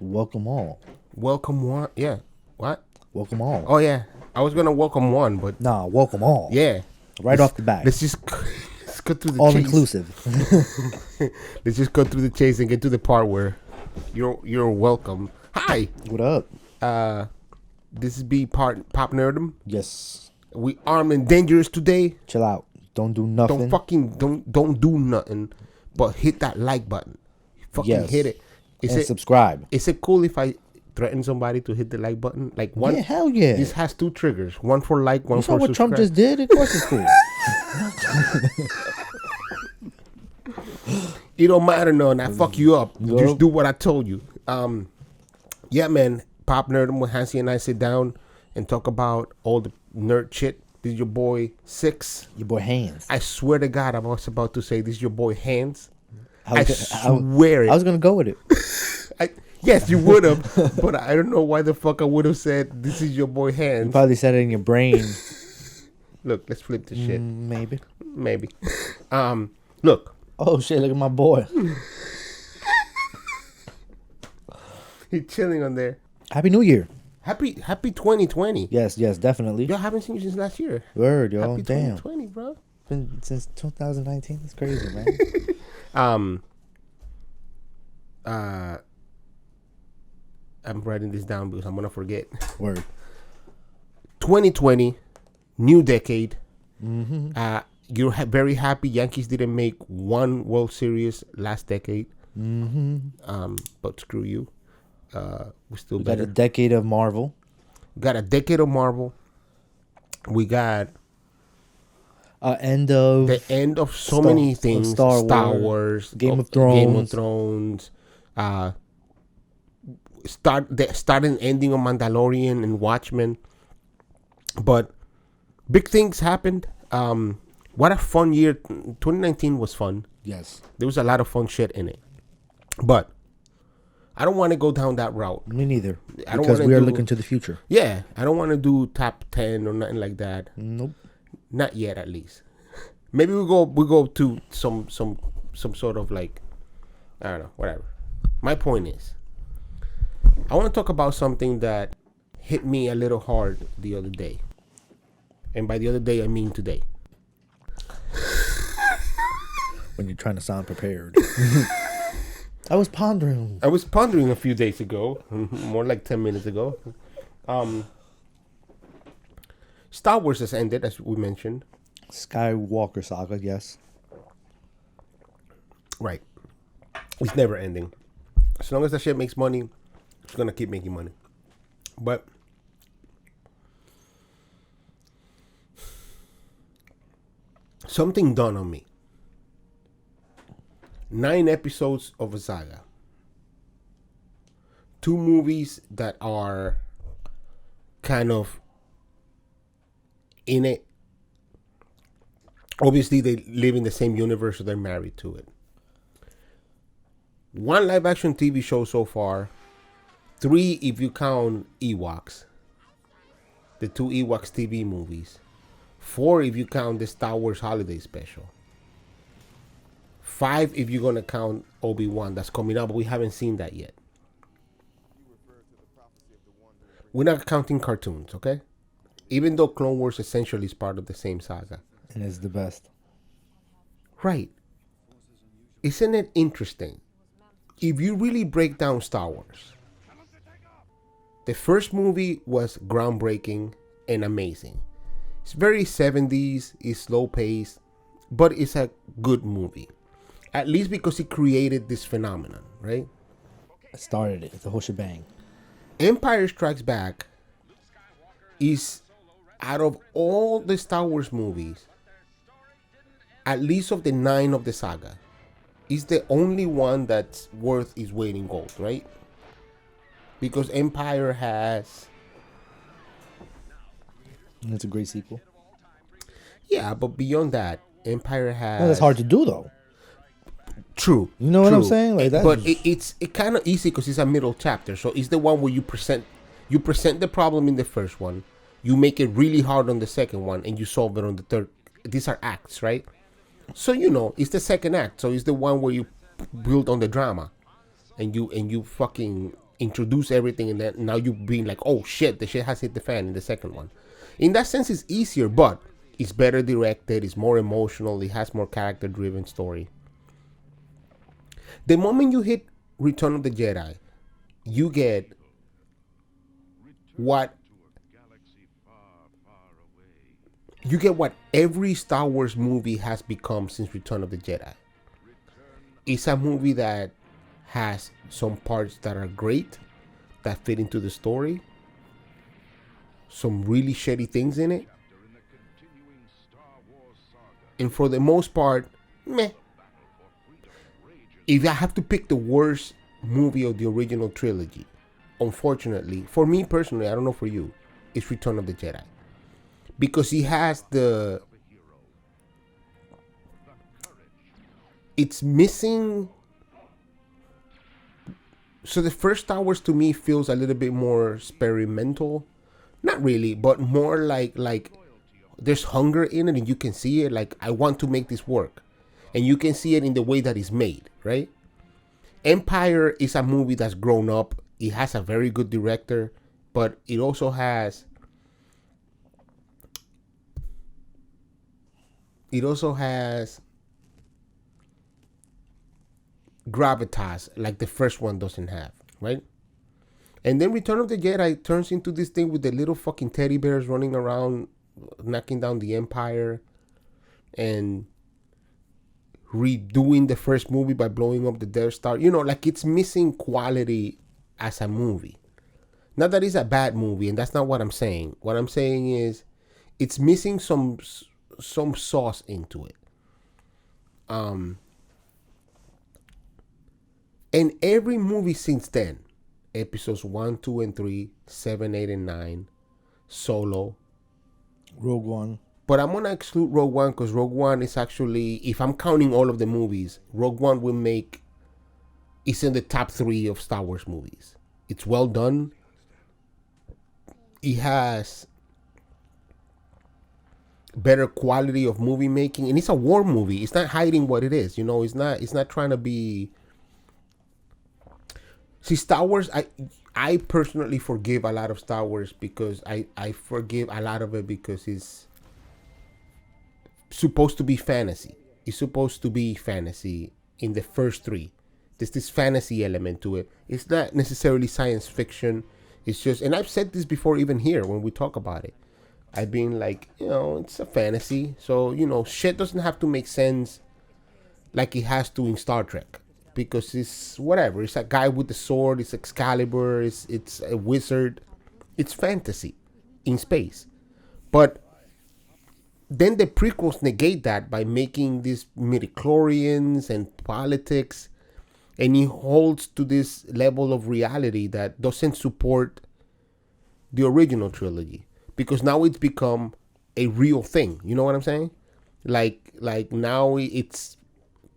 Welcome all. Welcome one. Yeah. What? Welcome all. Oh, yeah. I was going to welcome one, but. Nah, welcome all. Yeah. Right off the bat. Let's just go through the all chase. inclusive. Let's just go through the chase and get to the part where you're welcome. Hi. What up? This is PopNerdom. Yes. We armed and dangerous today. Chill out. Don't do nothing. Don't do nothing, but hit that like button. Fucking hit it. Subscribe. Is it cool if I threaten somebody to hit the like button? Like one? Yeah, hell yeah. This has two triggers. One for like, one for subscribe. You saw what Trump just did? Of course it's cool. It don't matter, no, and I fuck you up. Yep. Just do what I told you. Yeah, man. PopNerdom with Hanz and I sit down and talk about all the nerd shit. This is your boy Six. Your boy Hanz. I swear to God, I was about to say this is your boy Hanz. I swear it. I was gonna go with it. Yes, you would have, but I don't know why the fuck I would have said this is your boy Hanz. You probably said it in your brain. Look, let's flip the shit. Maybe. Look. Oh shit! Look at my boy. He's chilling on there. Happy New Year. Happy 2020. Yes, definitely. Yo, I haven't seen you since last year. Word, yo. Happy Damn. 2020, bro. Been since 2019. That's crazy, man. I'm writing this down because I'm gonna forget. Word. 2020, new decade. Mm-hmm. You're very happy Yankees didn't make one World Series last decade. Mm-hmm. But screw you. We still We got got a decade of Marvel. Got a decade of Marvel. We got the end of so many things. Star Wars, Game of Thrones. Start and ending of Mandalorian and Watchmen. But big things happened. What a fun year. 2019 was fun. Yes. There was a lot of fun shit in it. But I don't want to go down that route. Me neither. I don't because wanna we are do- looking to the future. Yeah, I don't want to do top 10 or nothing like that. Nope. Not yet, at least. Maybe we go to some sort of like, I don't know, whatever. My point is, I want to talk about something that hit me a little hard the other day. And by the other day, I mean today. When you're trying to sound prepared. I was pondering a few days ago, more like 10 minutes ago. Star Wars has ended, as we mentioned. Skywalker saga, yes. Right. It's never ending. As long as that shit makes money, it's gonna keep making money. But something dawned on me. 9 episodes of a saga. 2 movies that are kind of in it. Obviously, they live in the same universe, so they're married to it. 1 live action TV show so far. 3 if you count Ewoks. The 2 Ewoks TV movies. 4 if you count the Star Wars holiday special. 5 if you're going to count Obi-Wan that's coming out, but we haven't seen that yet. We're not counting cartoons, okay? Even though Clone Wars essentially is part of the same saga. And it's the best. Right. Isn't it interesting? If you really break down Star Wars, the first movie was groundbreaking and amazing. It's very 70s, it's slow paced, but it's a good movie. At least because it created this phenomenon, right? It started it, the whole shebang. Empire Strikes Back is, out of all the Star Wars movies, at least of the 9 of the saga, is the only one that's worth its weight in gold, right? Because Empire has... And it's a great sequel. Yeah, but beyond that, Empire has... No, that's hard to do, though. True. You know what I'm saying? Like that. But it's kind of easy because it's a middle chapter. So it's the one where you present the problem in the first one, you make it really hard on the second one, and you solve it on the third. These are acts, right? So it's the second act. So it's the one where you build on the drama, and you fucking introduce everything, and then now you being like, oh shit, the shit has hit the fan in the second one. In that sense, it's easier, but it's better directed, it's more emotional, it has more character driven story. The moment you hit Return of the Jedi, you get what every Star Wars movie has become since Return of the Jedi. It's a movie that has some parts that are great, that fit into the story, some really shitty things in it, and for the most part, meh. If I have to pick the worst movie of the original trilogy, unfortunately, for me personally, I don't know for you, it's Return of the Jedi. Because he has it's missing. So the first Star Wars to me feels a little bit more experimental. Not really, but more like there's hunger in it and you can see it. Like, I want to make this work. And you can see it in the way that it's made, right? Empire is a movie that's grown up. It has a very good director, but it also has gravitas like the first one doesn't have, right? And then Return of the Jedi turns into this thing with the little fucking teddy bears running around, knocking down the Empire, and redoing the first movie by blowing up the Death Star. You know, like, it's missing quality as a movie. Not that it's a bad movie, and that's not what I'm saying. What I'm saying is it's missing some sauce into it. And every movie since then, episodes 1, 2, and 3, 7, 8, and 9, Solo, Rogue One. But I'm going to exclude Rogue One because Rogue One is actually, if I'm counting all of the movies, Rogue One it's in the top 3 of Star Wars movies. It's well done. It has better quality of movie making, and it's a war movie. It's not hiding what it is. You know, it's not trying to be. See, Star Wars, I personally forgive a lot of Star Wars because I forgive a lot of it because it's supposed to be fantasy. It's supposed to be fantasy in the first 3. There's this fantasy element to it. It's not necessarily science fiction. It's just, and I've said this before even here when we talk about it. I've been like, it's a fantasy. So, shit doesn't have to make sense like it has to in Star Trek. Because it's whatever. It's a guy with the sword. It's Excalibur. It's a wizard. It's fantasy in space. But then the prequels negate that by making these midichlorians and politics. And he holds to this level of reality that doesn't support the original trilogy. Because now it's become a real thing. You know what I'm saying? Like now it's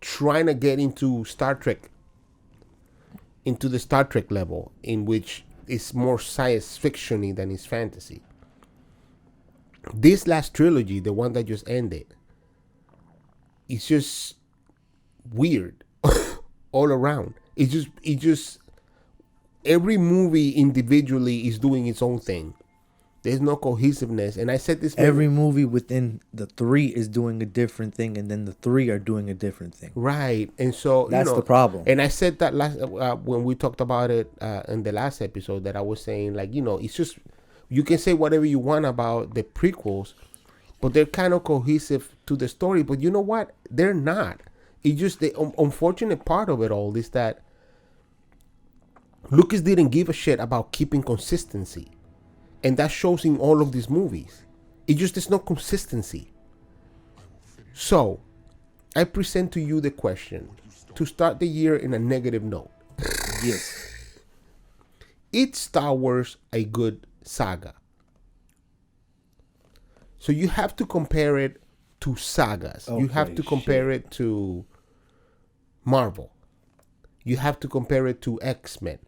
trying to get into Star Trek, into the Star Trek level, in which it's more science fiction-y than it's fantasy. This last trilogy, the one that just ended, it's just weird all around. It just every movie individually is doing its own thing. There's no cohesiveness. And I said this. Every movie within the 3 is doing a different thing, and then the 3 are doing a different thing. Right. And so that's the problem. And I said that last when we talked about it in the last episode, that I was saying, like, it's just, you can say whatever you want about the prequels, but they're kind of cohesive to the story. But you know what? They're not. It's just the unfortunate part of it all is that Lucas didn't give a shit about keeping consistency. And that shows in all of these movies. There's no consistency. So, I present to you the question to start the year in a negative note. Yes. Is Star Wars a good saga? So you have to compare it to sagas. Okay, you have to compare it to Marvel. You have to compare it to X-Men.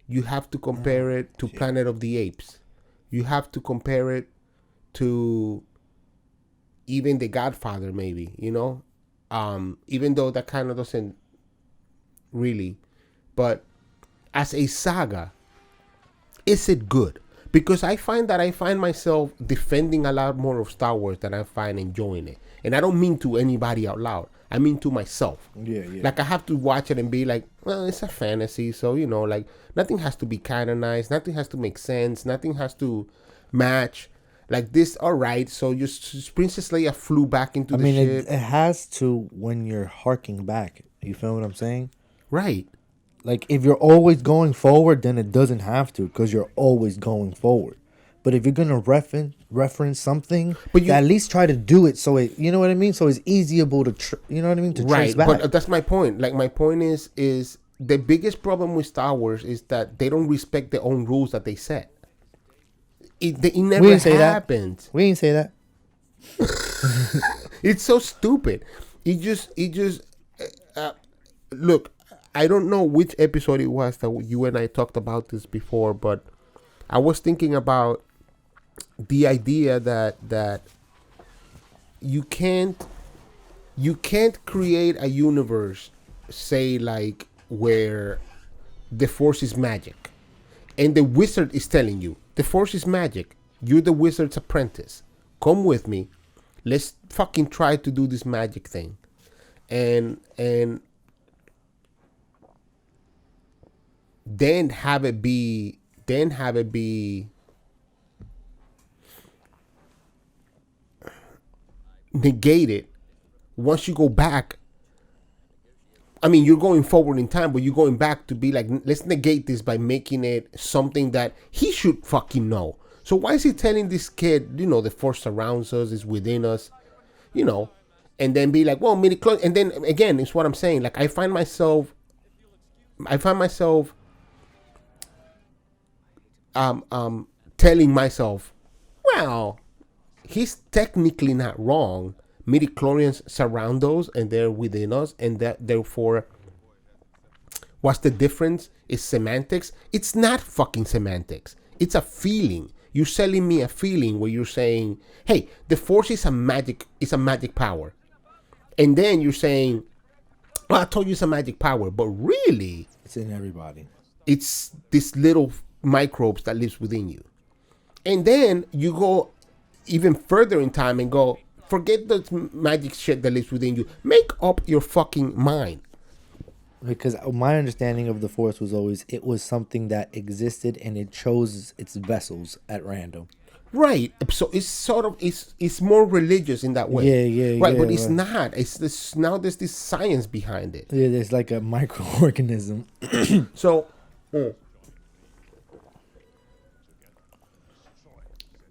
You have to compare it to Planet of the Apes. You have to compare it to even The Godfather, maybe, even though that kind of doesn't really. But as a saga, is it good? Because I find myself defending a lot more of Star Wars than I find enjoying it. And I don't mean to anybody out loud. I mean to myself. Yeah. Like I have to watch it and be like, well, it's a fantasy. So, like nothing has to be canonized. Nothing has to make sense. Nothing has to match. Like this, all right. So just Princess Leia flew back into the ship. It has to when you're harking back. You feel what I'm saying? Right. Like, if you're always going forward, then it doesn't have to, because you're always going forward. But if you're going to reference something, but you at least try to do it so it, you know what I mean? So it's easiable to, to trace back. But that's my point. Like, my point is the biggest problem with Star Wars is that they don't respect their own rules that they set. It never happens. We didn't say that. It's so stupid. Look, I don't know which episode it was that you and I talked about this before, but I was thinking about the idea that you can't create a universe, say, like, where the Force is magic and the wizard is telling you the Force is magic. You're the wizard's apprentice. Come with me. Let's fucking try to do this magic thing. And then have it be negated once you go back. I mean, you're going forward in time, but you're going back to be like, let's negate this by making it something that he should fucking know. So why is he telling this kid, the Force surrounds us, is within us, and then be like, well, midi-chlorians. And then again, it's what I'm saying. Like, I find myself telling myself, well, he's technically not wrong. Midi-chlorians surround us and they're within us, and that therefore, what's the difference? Is semantics. It's not fucking semantics. It's a feeling. You're selling me a feeling where you're saying, hey, the Force is a magic power. And then you're saying, well, I told you it's a magic power, but really, it's in everybody. It's this little microbes that lives within you. And then you go even further in time and go, forget the magic shit that lives within you. Make up your fucking mind. Because my understanding of the Force was always it was something that existed and it chose its vessels at random. Right. So it's sort of it's more religious in that way. Yeah. Right, but it's not. It's this now. There's this science behind it. Yeah, there's like a microorganism. So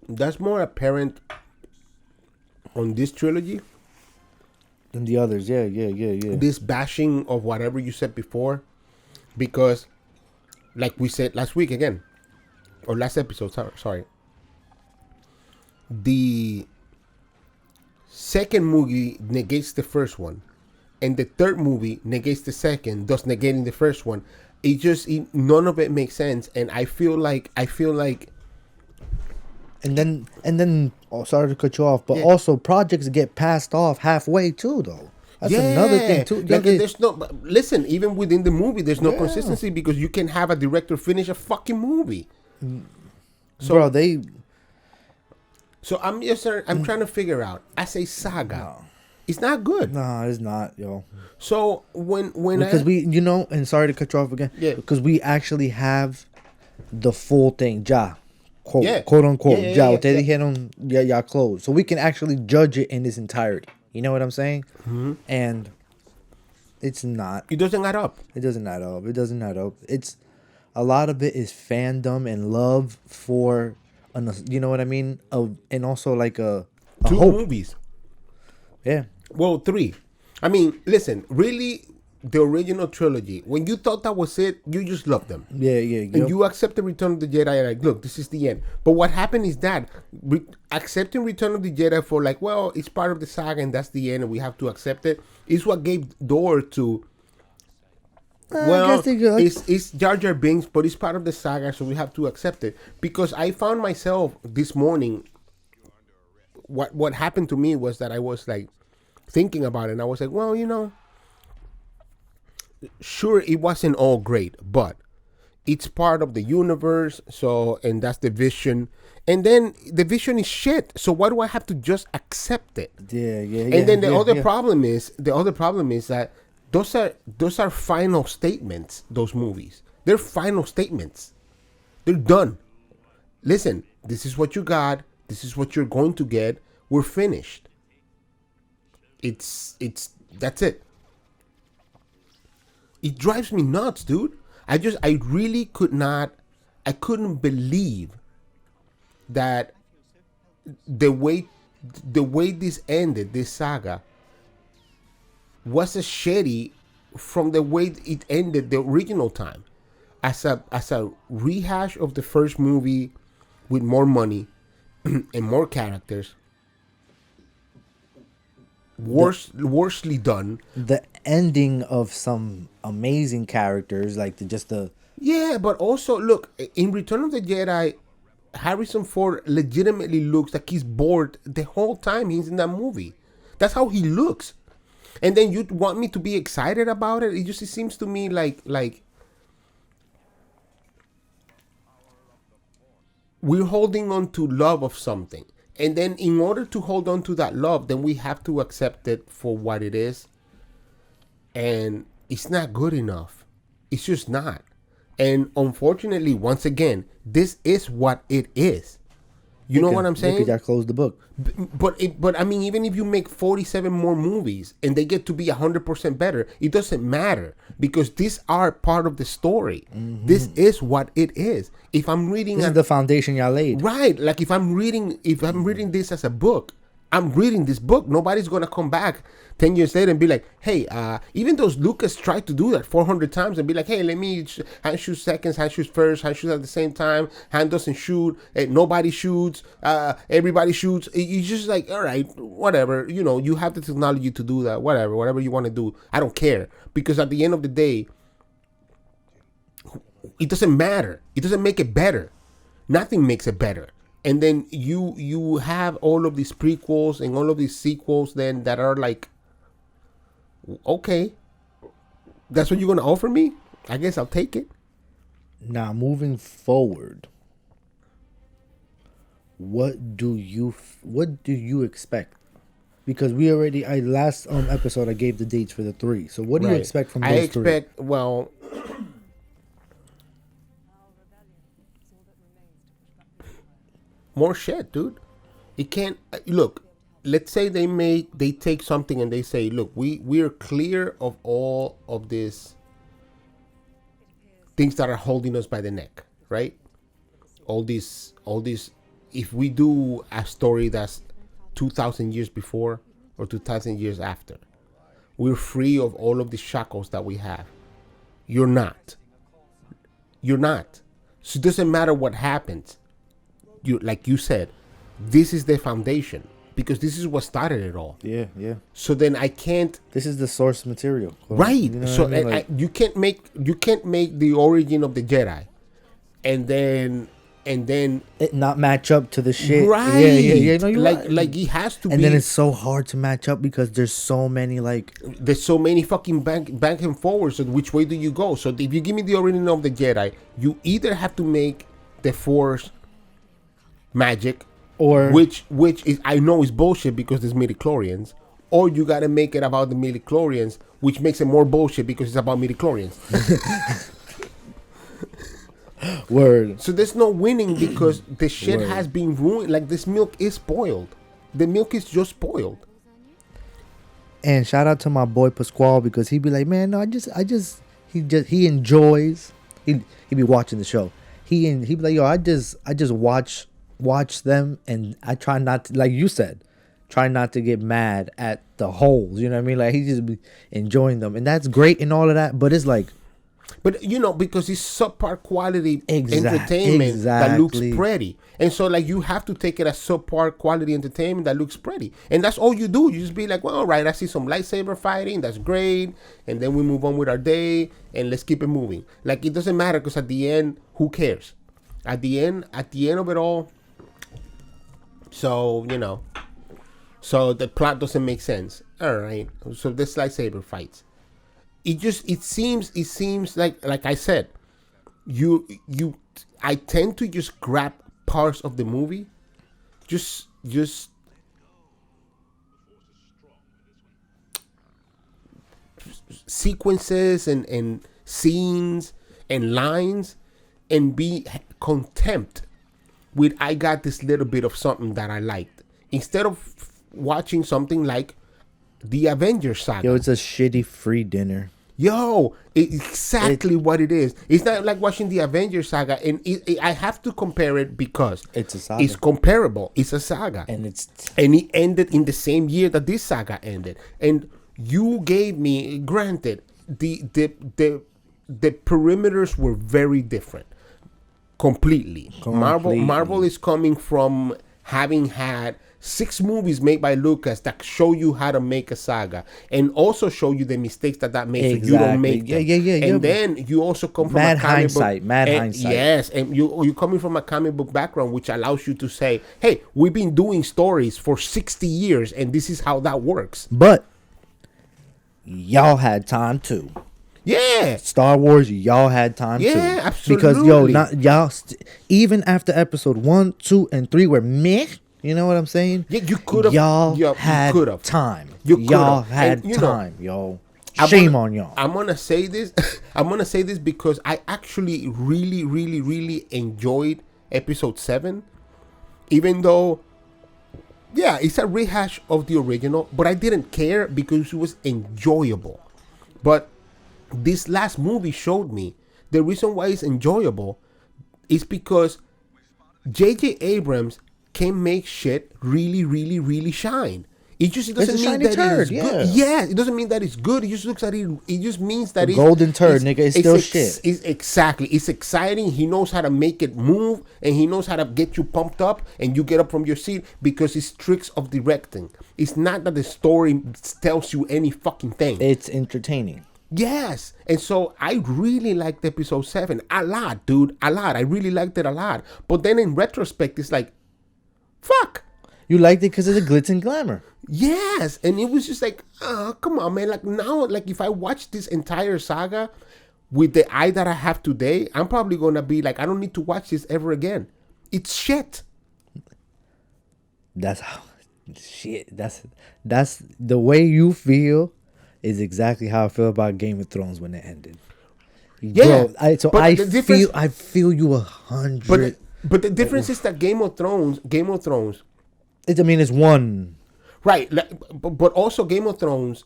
that's more apparent on this trilogy than the others. Yeah. This bashing of whatever you said before, because, like we said last week again, or last episode. Sorry. The second movie negates the first one, and the third movie negates the second, thus negating the first one. None of it makes sense, and I feel like. And then, sorry to cut you off, but also projects get passed off halfway too, though. That's another thing too. Like, there's no. Listen, even within the movie, there's no consistency, because you can have a director finish a fucking movie. So, bro, they. So I'm trying to figure out, as a saga, it's not good. No, it's not, yo. So when because we, and sorry to cut you off again. Yeah. Because we actually have the full thing, quote unquote, ustedes dijeron ya closed, so we can actually judge it in its entirety. You know what I'm saying? Mm-hmm. And it's not. It doesn't add up. It doesn't add up. It's a lot of it is fandom and love for. You know what I mean? And also like a 2 hope. movies. Yeah. Well, 3. I mean, listen, really, the original trilogy, when you thought that was it, you just loved them. Yeah. And you accepted Return of the Jedi, like, look, this is the end. But what happened is that accepting Return of the Jedi for like, well, it's part of the saga and that's the end and we have to accept it, is what gave door to, well, it's Jar Jar Binks, but it's part of the saga, so we have to accept it. Because I found myself this morning, what happened to me was that I was like thinking about it, and I was like, well, sure, it wasn't all great, but it's part of the universe. So, and that's the vision. And then the vision is shit. So why do I have to just accept it? Yeah. And then the other problem is that those are final statements. Those movies, they're final statements. They're done. Listen, this is what you got. This is what you're going to get. We're finished. It's that's it. It drives me nuts, dude. I really couldn't believe that the way this ended, this saga, was as shitty from the way it ended the original time. As a rehash of the first movie with more money and more characters. Worstly done. The ending of some amazing characters, like yeah, but also look, in Return of the Jedi, Harrison Ford legitimately looks like he's bored the whole time he's in that movie. That's how he looks. And then you want me to be excited about it? It seems to me like we're holding on to love of something. And then in order to hold on to that love, then we have to accept it for what it is. And it's not good enough. It's just not. And unfortunately, once again, this is what it is. You know what I'm saying? Look at that, close the book. But I mean, even if you make 47 more movies and they get to be 100% better, it doesn't matter because these are part of the story. Mm-hmm. This is what it is. If I'm reading, this is the foundation y'all laid. Right? Like if I'm reading this as a book, I'm reading this book. Nobody's gonna come back 10 years later and be like, hey, even though Lucas tried to do that 400 times and be like, hey, let me hand shoot seconds, hand shoot first, hand shoot at the same time, hand doesn't shoot, nobody shoots, everybody shoots. It's just like, all right, whatever, you have the technology to do that, whatever you want to do. I don't care, because at the end of the day, it doesn't matter. It doesn't make it better. Nothing makes it better. And then you have all of these prequels and all of these sequels then that are like, okay, that's what you're going to offer me? I guess I'll take it. Now, moving forward, what do you expect? Because we already, last episode I gave the dates for the 3. So what do you expect from those 3? Well, more shit, dude. It can't look. Let's say they take something and they say, look, we're clear of all of these things that are holding us by the neck, right? All these. If we do a story that's 2,000 years before or 2,000 years after, we're free of all of the shackles that we have. You're not. So it doesn't matter what happens. Like you said, this is the foundation because this is what started it all. Yeah. So then I can't. This is the source material, right? You know so I mean? You can't make the origin of the Jedi, and then it not match up to the shit. Right? Yeah. No, like it has to. And then it's so hard to match up because there's so many fucking back and forward. So which way do you go? So if you give me the origin of the Jedi, you either have to make the Force magic, or which is I know is bullshit because there's midichlorians, or you gotta make it about the midichlorians, which makes it more bullshit because it's about midichlorians. Word. So there's no winning because the shit has been ruined. Like this milk is spoiled. The milk is just spoiled. And shout out to my boy Pasquale because he'd be like, man, no, he enjoys. He'd be watching the show. He'd be like, yo, I just watch them, and I try not to, like you said, try not to get mad at the holes. You know what I mean? Like he just be enjoying them, and that's great and all of that. But it's like, because it's subpar quality entertainment that looks pretty, and so like you have to take it as subpar quality entertainment that looks pretty, and that's all you do. You just be like, well, all right, I see some lightsaber fighting, that's great, and then we move on with our day, and let's keep it moving. Like it doesn't matter because at the end, who cares? At the end of it all. So, so the plot doesn't make sense. All right. So this lightsaber fights. It seems like I said, I tend to just grab parts of the movie, just sequences and scenes and lines, and be content with I got this little bit of something that I liked, instead of watching something like the Avengers saga. Yo, it's a shitty free dinner. Yo, it's exactly what it is. It's not like watching the Avengers saga, and I have to compare it because it's a saga. It's comparable. It's a saga, and it ended in the same year that this saga ended. And you gave me, granted, the perimeters were very different, completely. Marvel is coming from having had 6 movies made by Lucas that show you how to make a saga, and also show you the mistakes that makes, exactly. So you don't make them. Yeah. And then you also come from mad a comic hindsight. book, mad hindsight. Yes, and you're coming from a comic book background, which allows you to say, "Hey, we've been doing stories for 60 years, and this is how that works." But y'all had time too. Yeah, Star Wars, y'all had time too. Yeah, absolutely. Because y'all even after episode 1, 2, and 3 were meh. You know what I'm saying? Yeah, you could have. Y'all had time. Y'all had time, yo. Shame on y'all. I'm gonna say this. I'm gonna say this because I actually really, really, really enjoyed episode 7, even though, yeah, it's a rehash of the original, but I didn't care because it was enjoyable. But this last movie showed me the reason why it's enjoyable is because J.J. Abrams can make shit really, really, really shine. It doesn't mean that it's good. Yeah, it doesn't mean that it's good. It just looks at it. It just means that it's golden turd, nigga. It's still shit. Exactly. It's exciting. He knows how to make it move, and he knows how to get you pumped up, and you get up from your seat because it's tricks of directing. It's not that the story tells you any fucking thing. It's entertaining. Yes. And so I really liked episode 7 a lot, dude. A lot. I really liked it a lot. But then in retrospect, it's like, fuck. You liked it because of the glitz and glamour. Yes. And it was just like, oh, come on, man. Like now, like if I watch this entire saga with the eye that I have today, I'm probably going to be like, I don't need to watch this ever again. It's shit. That's how shit. That's the way you feel is exactly how I feel about Game of Thrones when it ended. Yeah. Bro, I feel you 100. But the difference is that Game of Thrones, it's one. Right. But also Game of Thrones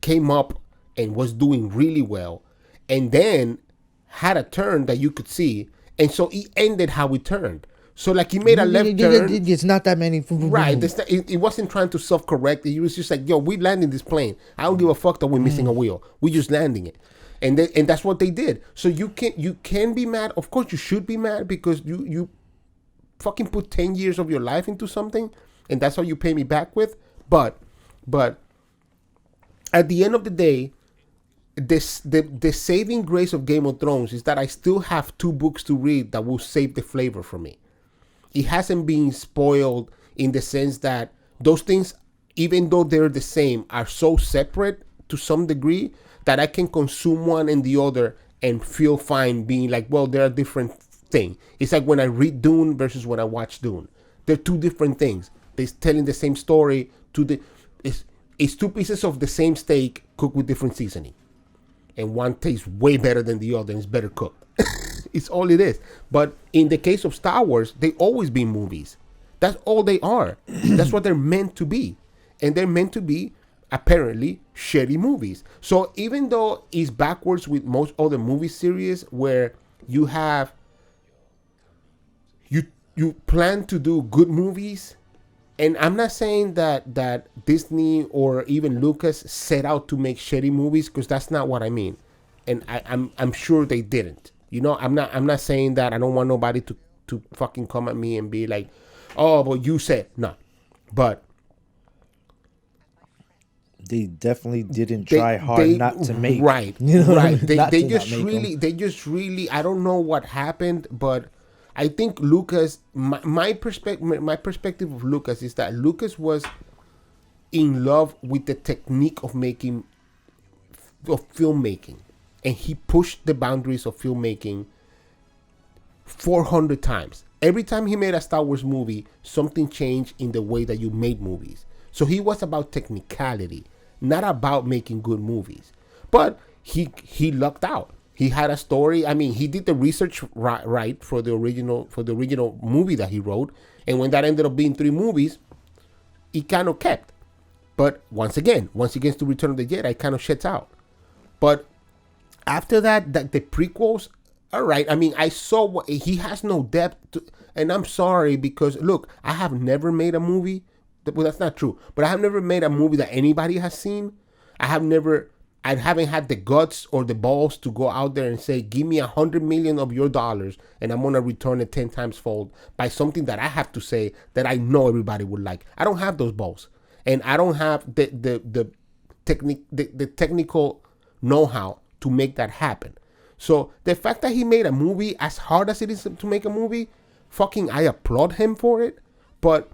came up and was doing really well, and then had a turn that you could see, and so it ended how it turned. So like he made a left turn. It's not that many. Right. It wasn't trying to self-correct. It was just like, yo, we landing this plane. I don't give a fuck that we're missing a wheel. We just landing it. And that's what they did. So you can be mad. Of course you should be mad because you fucking put 10 years of your life into something, and that's how you pay me back with. But at the end of the day, the saving grace of Game of Thrones is that I still have 2 books to read that will save the flavor for me. It hasn't been spoiled in the sense that those things, even though they're the same, are so separate to some degree that I can consume one and the other and feel fine being like, well, they're a different thing. It's like when I read Dune versus when I watch Dune. They're 2 different things. They're telling the same story. It's 2 pieces of the same steak cooked with different seasoning. And one tastes way better than the other and it's better cooked. It's all it is. But in the case of Star Wars, they always be movies. That's all they are. That's what they're meant to be. And they're meant to be, apparently, shitty movies. So even though it's backwards with most other movie series where you have, you plan to do good movies, and I'm not saying that Disney or even Lucas set out to make shitty movies, because that's not what I mean. And I'm sure they didn't. You know, I'm not saying that. I don't want nobody to fucking come at me and be like, oh, but you said no. But they definitely didn't try hard not to make. Right. You know right. They just really I don't know what happened, but I think Lucas, my perspective of Lucas is that Lucas was in love with the technique of filmmaking, and he pushed the boundaries of filmmaking 400 times. Every time he made a Star Wars movie, something changed in the way that you made movies. So he was about technicality, not about making good movies. But he lucked out. He had a story. I mean, he did the research right for the original movie that he wrote. And when that ended up being 3 movies, it kind of kept. But once again to Return of the Jedi, kind of shuts out. But after that the prequels, all right. I mean, I saw what he has no depth, and I'm sorry because look, I have never made a movie. Well, that's not true. But I have never made a movie that anybody has seen. I haven't had the guts or the balls to go out there and say, give me $100 million of your dollars and I'm going to return it 10 times fold by something that I have to say that I know everybody would like. I don't have those balls. And I don't have the technical know-how to make that happen. So the fact that he made a movie, as hard as it is to make a movie, fucking I applaud him for it. But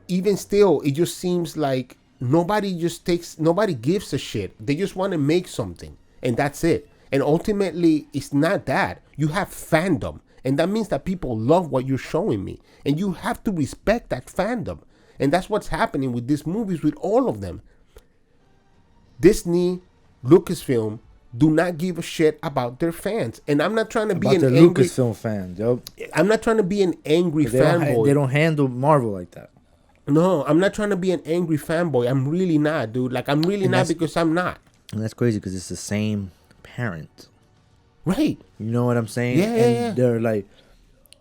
even still, it just seems like nobody gives a shit. They just want to make something, and that's it. And ultimately, it's not that. You have fandom, and that means that people love what you're showing me, and you have to respect that fandom. And that's what's happening with these movies, with all of them. Disney, Lucasfilm, do not give a shit about their fans. And I'm not trying to be an angry Lucasfilm fan, yo. I'm not trying to be an angry fanboy. They don't handle Marvel like that. No, I'm not trying to be an angry fanboy. I'm really not, dude. Like, I'm really not, because I'm not. And that's crazy because it's the same parent. Right. You know what I'm saying? Yeah, and they're like,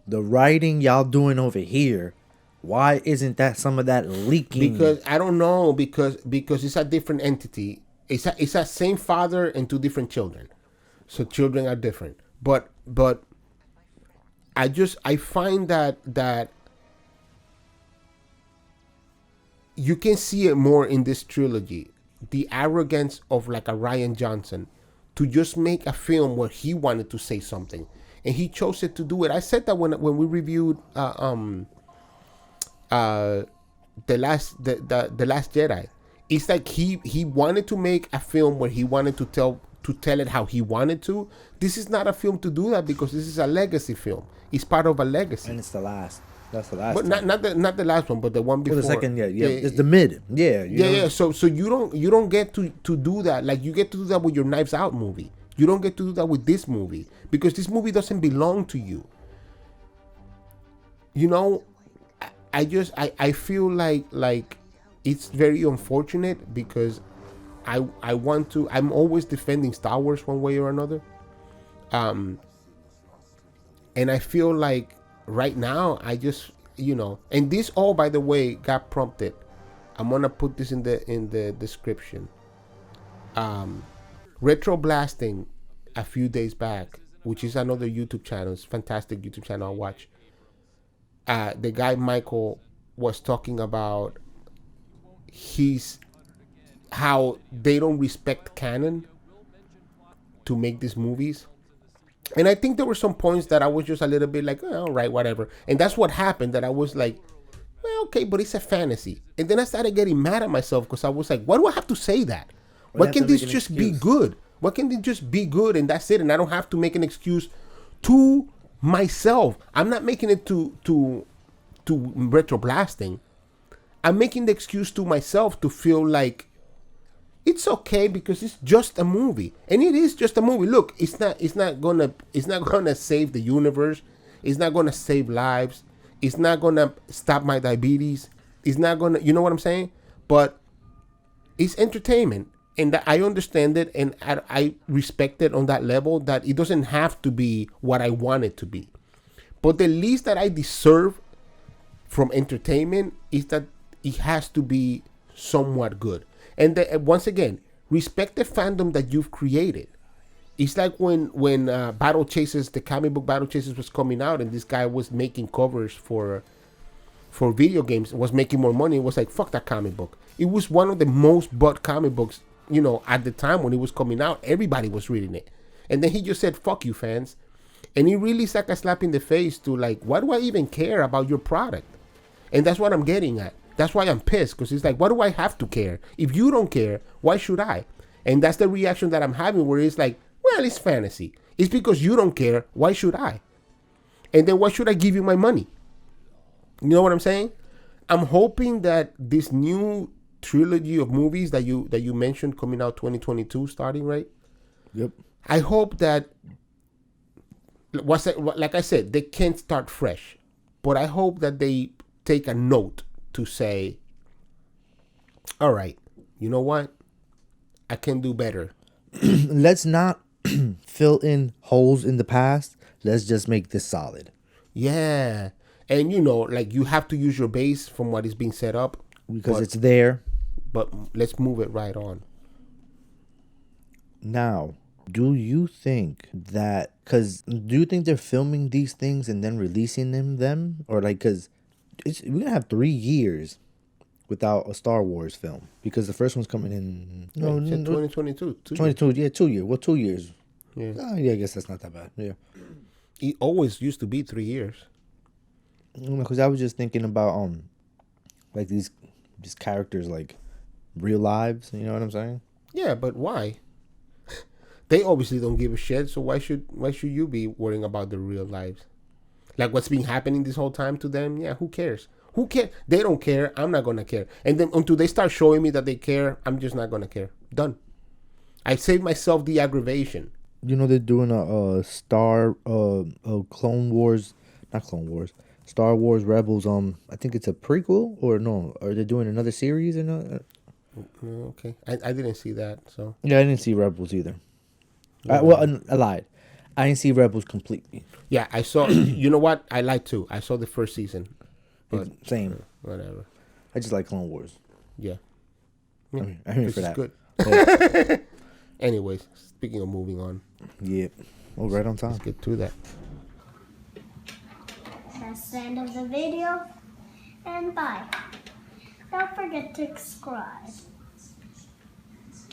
the writing y'all doing over here, why isn't that some of that leaking? Because I don't know, because it's a different entity. It's a same father and 2 different children. So children are different. But I find that you can see it more in this trilogy. The arrogance of like a Rian Johnson to just make a film where he wanted to say something. And he chose it to do it. I said that when we reviewed the last Jedi. It's like he wanted to make a film where he wanted to tell it how he wanted to. This is not a film to do that, because this is a legacy film. It's part of a legacy. And it's the last. That's the last. But not the last one, but the one before. Well, the second, yeah. It's the mid. Yeah. Yeah. So you don't get to do that. Like, you get to do that with your Knives Out movie. You don't get to do that with this movie, because this movie doesn't belong to you. You know, I feel like it's very unfortunate, because I'm always defending Star Wars one way or another. And I feel like right now I just, and this all, by the way, got prompted. I'm gonna put this in the description. RETROBLASTING a few days back, which is another YouTube channel. It's a fantastic YouTube channel I watch. The guy Michael was talking about how they don't respect canon to make these movies. And I think there were some points that I was just a little bit like, all right, whatever. And that's what happened, that I was like, well, okay, but it's a fantasy. And then I started getting mad at myself, because I was like, why do I have to say that? Why can't this just be good? Why can't it just be good and that's it? And I don't have to make an excuse to myself. I'm not making it to RETROBLASTING. I'm making the excuse to myself to feel like it's okay, because it's just a movie, and it is just a movie. Look, it's not gonna save the universe. It's not gonna save lives. It's not gonna stop my diabetes. It's not gonna, you know what I'm saying? But it's entertainment, and I understand it, and I respect it on that level, that it doesn't have to be what I want it to be. But the least that I deserve from entertainment is that it has to be somewhat good. And once again, respect the fandom that you've created. It's like when Battle Chasers, the comic book Battle Chasers was coming out, and this guy was making covers for video games, was making more money. It was like, fuck that comic book. It was one of the most bought comic books, at the time when it was coming out. Everybody was reading it. And then he just said, fuck you, fans. And it really is like a slap in the face to, like, why do I even care about your product? And that's what I'm getting at. That's why I'm pissed, because it's like, why do I have to care? If you don't care, why should I? And that's the reaction that I'm having, where it's like, well, it's fantasy. It's because you don't care. Why should I? And then why should I give you my money? You know what I'm saying? I'm hoping that this new trilogy of movies that you mentioned coming out 2022 starting, right? Yep. I hope that like I said, they can't start fresh. But I hope that they take a note to say, all right, you know what? I can do better. Let's not fill in holes in the past. Let's just make this solid. Yeah. And like you have to use your base from what is being set up. Because it's there. But let's move it right on. Now, do you think they're filming these things and then releasing them? Or like, because we're going to have 3 years without a Star Wars film. Because the first one's coming in... No, 2022. 22, yeah, 2 years. Well, 2 years. Yeah. Yeah, I guess that's not that bad. Yeah. It always used to be 3 years. Because I was just thinking about, like these characters, like real lives. You know what I'm saying? Yeah, but why? They obviously don't give a shit. So why should you be worrying about their real lives? Like what's been happening this whole time to them? Yeah, who cares? Who cares? They don't care. I'm not gonna care. And then until they start showing me that they care, I'm just not gonna care. Done. I saved myself the aggravation. They're doing a Clone Wars, not Clone Wars, Star Wars Rebels. I think it's a prequel or no? Are they doing another series? Okay, I didn't see that. So yeah, I didn't see Rebels either. I lied. I didn't see Rebels completely. Yeah, I saw. You know what? I lied too. I saw the first season. But same. Whatever. I just like Clone Wars. Yeah. I'm here for that. Good. Yeah. Anyways, speaking of moving on. Yeah. Oh, right on time. Let's get to that. That's the end of the video. And bye. Don't forget to subscribe.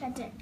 That's it.